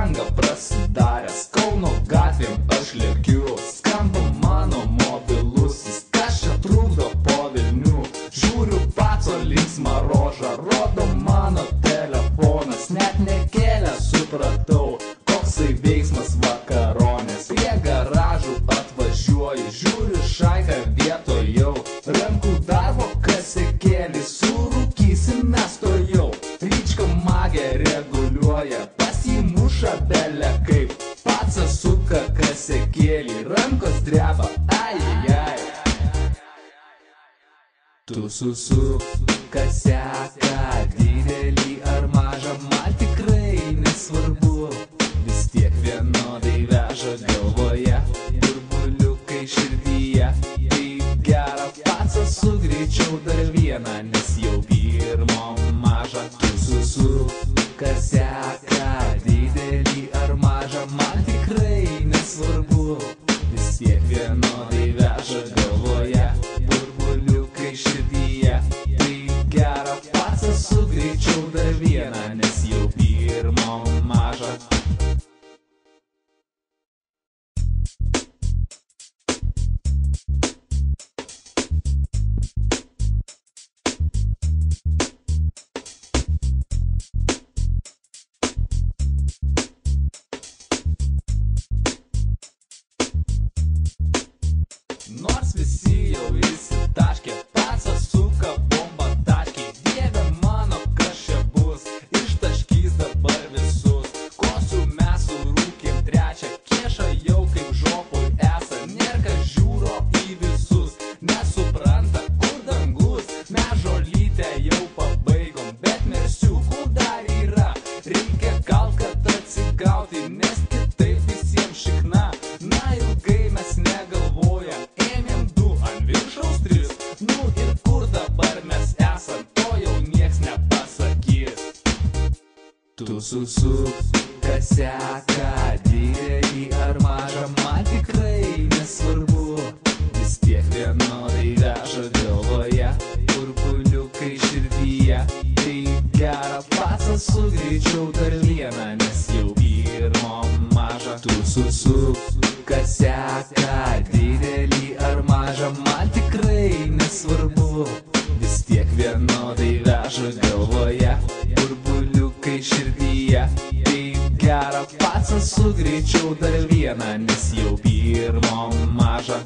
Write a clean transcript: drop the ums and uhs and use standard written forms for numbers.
langą prasidaręs, Kauno gatvėm aš lėkiu, skamba mano mobilusis, kas čia trukdo po Vilnių. Žiūriu paco linksmą rožą, rodo mano telefonas, net nekėlę supratau, koksai veiksmas vakaronės. Prie garažų atvažiuoju, žiūriu šaiką vietoje, rankų darbo kasekėlį, surūkysim mes to jau. Ryčka magė reguliuoja, pasimuša bele kaip, pacas suka kasekėlį, rankos dreba, ai. Tu susuk kaseką, didelį ar mažą, man tikrai nesvarbu, vis tiek vienodai veža galvoje, burbuliukai širdyje. Tai gera, pacas sugreičiau dar vieną, nes jau pirmo maža. Tu susuk kaseką, didelį ar mažą, man tikrai nesvarbu, vis tiek vienodai veža galvoje, burbuliukai širdyje. Tai gera, pacas sugreičiau dar vieną, nes jau pirmo maža. Nors visi jau įsitaškė, pacas suka bombą taškiai. Dieve mano, kas čia bus, ištaškys dabar visus. Kosiu mes surūkėm trečią, kieša jau kaip žopui esa. Nėra žiūro į visus, nesupranta, kur dangus. Mes žolytę jau pabaigom, bet mersiukų dar yra. Reikia gal kad atsigauti, nes kitaip visiems šikna. Na ilgai mes negalvojam, ėmėm 2 ant viršaus 3. Nu ir kur dabar mes esam, to jau nieks nepasakys. Tu susuk kaseką, didelį ar mažą, man tikrai nesvarbu, vis tiek vienodai veža galvoje, burbuliukai širdyje. Tai gera, pacas sugreičiau dar vieną, nes jau pirmo maža. Tu susuk kaseką, didelį ar mažą, man tikrai nesvarbu, vis tiek vienodai veža galvoje, burbuliukai širdyje. Tai gera, pacas sugreičiau dar vieną, nes jau pirmo maža.